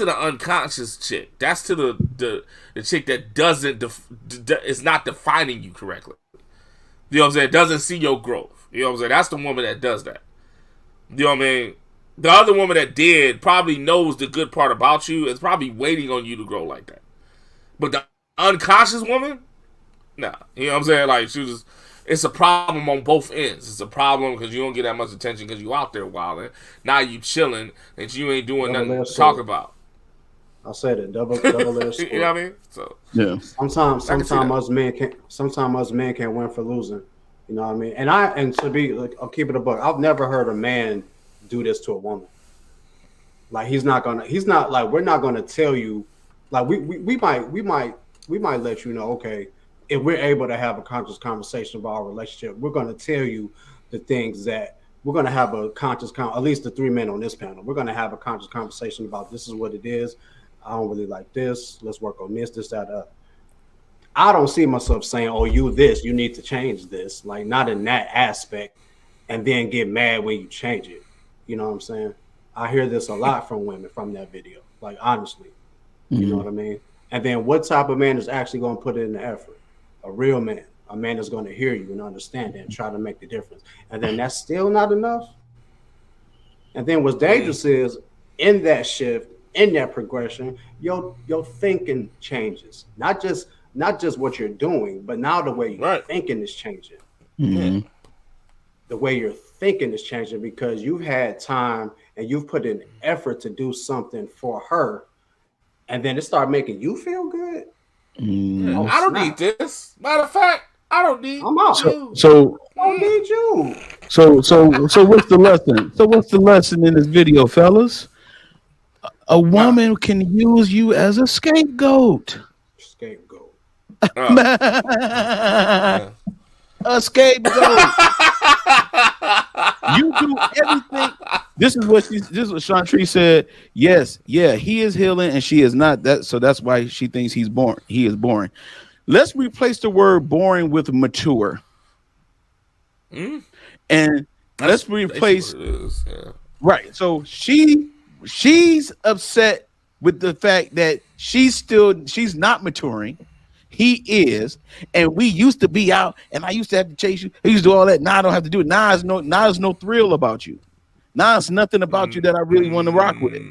to the unconscious chick. That's to the chick that doesn't is not defining you correctly. You know what I'm saying? Doesn't see your growth. You know what I'm saying? That's the woman that does that. You know what I mean? The other woman that did probably knows the good part about you. Is probably waiting on you to grow like that. But the unconscious woman, nah. You know what I'm saying? Like she was. It's a problem on both ends. It's a problem because you don't get that much attention because you out there wilding. Now you chilling and you ain't doing nothing to talk about. I said it, double edged sword. You know what I mean? So yeah. Sometimes us men can't win for losing. You know what I mean? And to be like, I'll keep it a buck. I've never heard a man do this to a woman. Like he's not like we're not gonna tell you. Like we might let you know. Okay, if we're able to have a conscious conversation about our relationship, we're going to tell you the things that we're going to have a conscious, at least the three men on this panel, we're going to have a conscious conversation about this is what it is. I don't really like this. Let's work on this, that. I don't see myself saying, oh, you need to change this. Like not in that aspect and then get mad when you change it. You know what I'm saying? I hear this a lot from women from that video. Like, honestly, you know what I mean? And then what type of man is actually going to put in the effort? A real man, a man that's going to hear you and understand it and try to make the difference. And then that's still not enough. And then what's dangerous is in that shift, in that progression, your thinking changes. Not just what you're doing, but now the way you're thinking is changing. Mm-hmm. The way you're thinking is changing because you've had time and you've put in effort to do something for her, and then it started making you feel good. Oh, I don't need this. Matter of fact, I don't need I'm out. you. So I don't need you. So what's the lesson? So what's the lesson in this video, fellas? A woman can use you as a scapegoat. Scapegoat. A scapegoat. You do everything. This is what Chantree said. Yes, yeah, he is healing and she is not. That so that's why she thinks he's boring. He is boring. Let's replace the word boring with mature. And let's replace right. So she's upset with the fact that she's not maturing. He is, and we used to be out, and I used to have to chase you. I used to do all that. Now I don't have to do it. Now there's no thrill about you. Now it's nothing about you that I really want to rock with.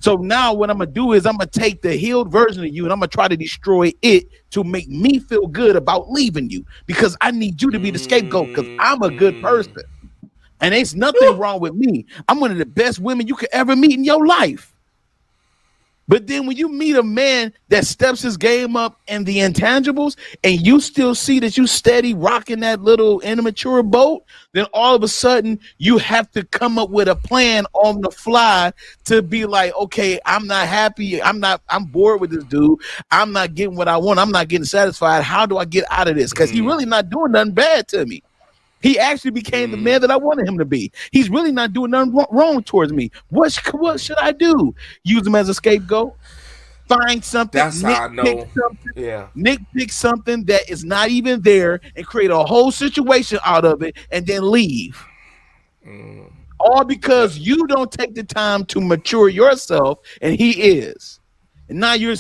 So now what I'm gonna do is I'm gonna take the healed version of you and I'm gonna try to destroy it to make me feel good about leaving you because I need you to be the scapegoat because I'm a good person, and there's nothing wrong with me. I'm one of the best women you could ever meet in your life. But then when you meet a man that steps his game up in the intangibles and you still see that you steady rocking that little immature boat, then all of a sudden you have to come up with a plan on the fly to be like, okay, I'm not happy. I'm bored with this dude. I'm not getting what I want. I'm not getting satisfied. How do I get out of this? Because he's really not doing nothing bad to me. He actually became the man that I wanted him to be. He's really not doing nothing wrong towards me. What should I do? Use him as a scapegoat? Find something. That's how I know. Yeah. Nick pick something that is not even there and create a whole situation out of it and then leave. All because you don't take the time to mature yourself and he is. And now you're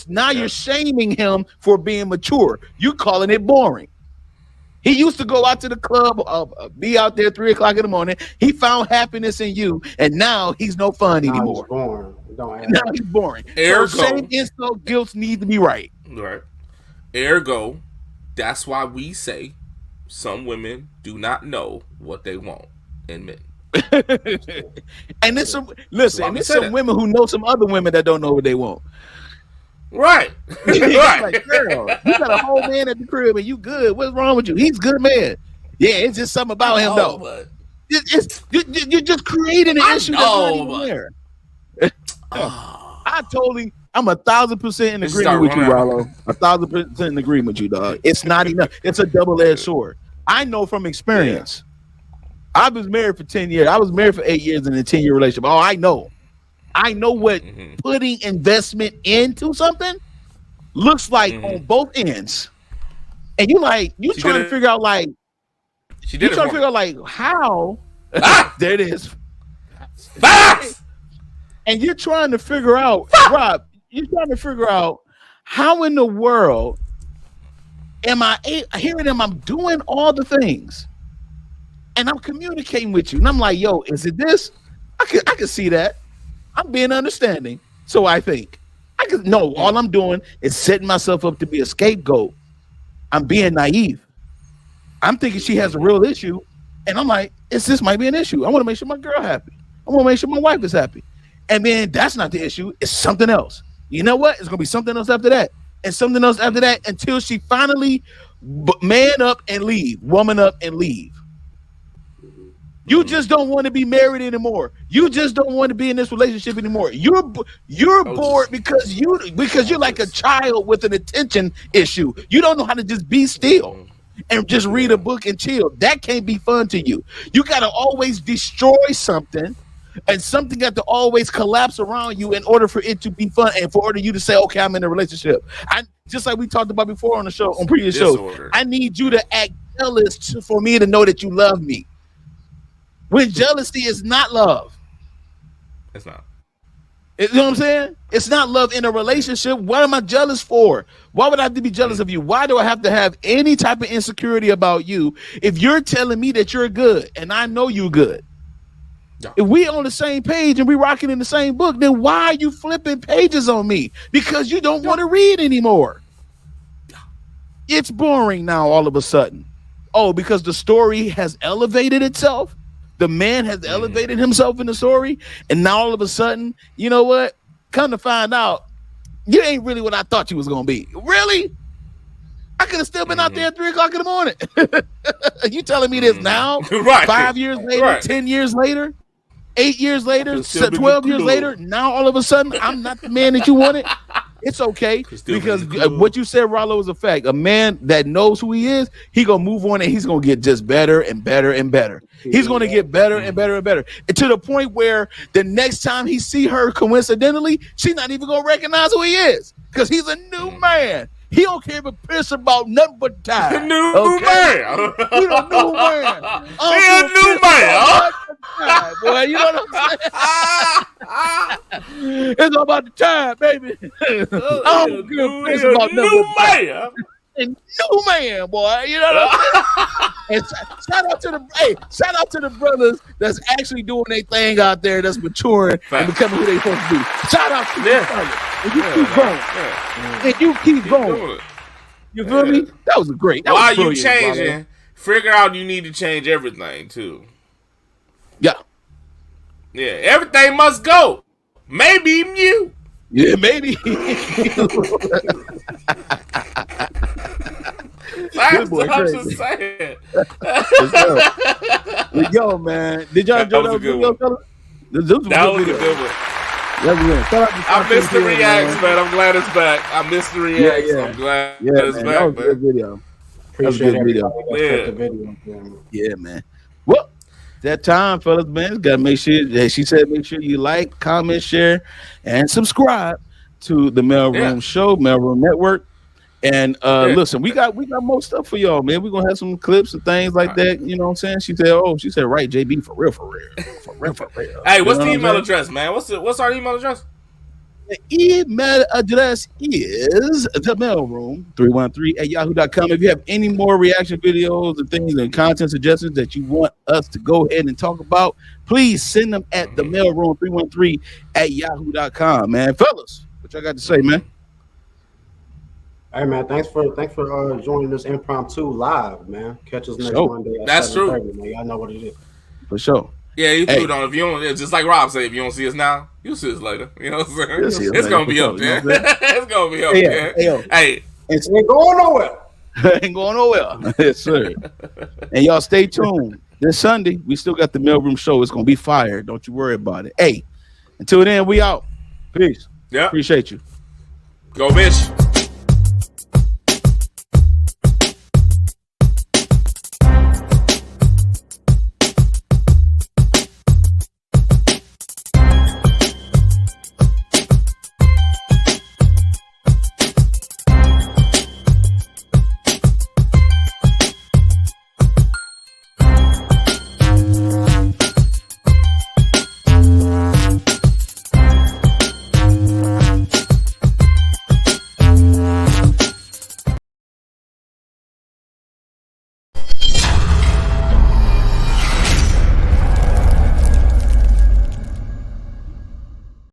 shaming him for being mature. You calling it boring. He used to go out to the club, be out there 3 o'clock in the morning. He found happiness in you, and now he's no fun anymore. Now he's boring. Ergo, so shame, insult, guilt need to be right. Right. Ergo, that's why we say some women do not know what they want in men. And there's some women who know some other women that don't know what they want. Right. Right. Like, girl, you got a whole man at the crib and you good. What's wrong with you? He's a good man. Yeah, it's just something about him though. But you're just creating an issue that's not even there. I'm 1,000% in agreement with you, Rollo. 1,000% in agreement with you, dog. It's not enough. It's a double-edged sword. I know from experience. I was married for 10 years. I was married for 8 years in a 10-year relationship. Oh, I know what putting investment into something looks like on both ends. And you trying to figure out how there it is. Facts. And you're trying to figure out, Rob, you're trying to figure out how in the world am I hearing them? I'm doing all the things, and I'm communicating with you, and I'm like, yo, is it this? I can see that. I'm being understanding, so I think I could. No, all I'm doing is setting myself up to be a scapegoat. I'm being naive. I'm thinking she has a real issue, and I'm like, this might be an issue. I want to make sure my girl happy. I want to make sure my wife is happy, and then that's not the issue. It's something else. You know what? It's gonna be something else after that. And something else after that until she finally man up and leave, woman up and leave. You just don't want to be married anymore. You just don't want to be in this relationship anymore. You're bored because you're like a child with an attention issue. You don't know how to just be still and just read a book and chill. That can't be fun to you. You got to always destroy something. And something got to always collapse around you in order for it to be fun and for order you to say, okay, I'm in a relationship. I just like we talked about before on the show, on previous shows. I need you to act jealous for me to know that you love me. When jealousy is not love. It's not. You know what I'm saying? It's not love in a relationship. What am I jealous for? Why would I have to be jealous of you? Why do I have to have any type of insecurity about you if you're telling me that you're good and I know you're good? Yeah. If we on the same page and we rocking in the same book, then why are you flipping pages on me? Because you don't want to read anymore. It's boring now all of a sudden. Oh, because the story has elevated itself. The man has elevated himself in the story. And now all of a sudden, you know what? Come to find out, you ain't really what I thought you was going to be. Really? I could have still been out there at 3 o'clock in the morning. You telling me this now? Right. 5 years later, right. 10 years later? 8 years later, 12 years later, now all of a sudden, I'm not the man that you wanted. It's okay because what you said, Rollo, is a fact. A man that knows who he is, he gonna move on and he's gonna get just better and better and better. He's gonna get better and better and better, and to the point where the next time he see her, coincidentally, she's not even gonna recognize who he is because he's a new man. He don't care a piss about nothing but time. New man. He's a new man. He's a new man. Time, boy, you know what I'm saying? It's all about the time, baby. I don't give a piss about nothing but time. A new man, boy. You know what I'm saying? And shout out to the brothers that's actually doing their thing out there, that's maturing and becoming who they supposed to be. Shout out to them. And you keep going. And you keep going. You feel me? That was great. That While you changing, figure out you need to change everything too. Yeah. Yeah. Everything must go. Maybe even you. Yeah, maybe. That's what I'm just saying. Yo, man. Did y'all enjoy that video, fellas? That was a good one. I missed the reacts, man. I'm glad it's back. I missed the reacts. Yeah. I'm glad it's back, that was a good video. That was a good video. Yeah, man. Well, that time, fellas, man. Gotta make sure. She said, make sure you like, comment, share, and subscribe to the Mailroom Show, Mailroom Network. And listen, we got more stuff for y'all, man. We're gonna have some clips and things like that. You know what I'm saying? She said, right, JB, for real. Hey, what's the email address, man? What's our email address? The email address is themailroom313@yahoo.com. If you have any more reaction videos and things and content suggestions that you want us to go ahead and talk about, please send them at themailroom313@yahoo.com, man. Fellas, what y'all got to say, man? Hey man, thanks for joining this impromptu live, man. Catch us next Monday. That's true. Man. Y'all know what it is. For sure. Yeah, you threw it on. If you don't, just like Rob said, if you don't see us now, you'll see us later. You know what I'm saying? It's gonna be up there. It's gonna be up there. Hey, it ain't going nowhere. Ain't going nowhere. Yes, sir. And y'all stay tuned. This Sunday, we still got the Mailroom Show. It's gonna be fire. Don't you worry about it. Hey, until then, we out. Peace. Yeah. Appreciate you. Go, bitch.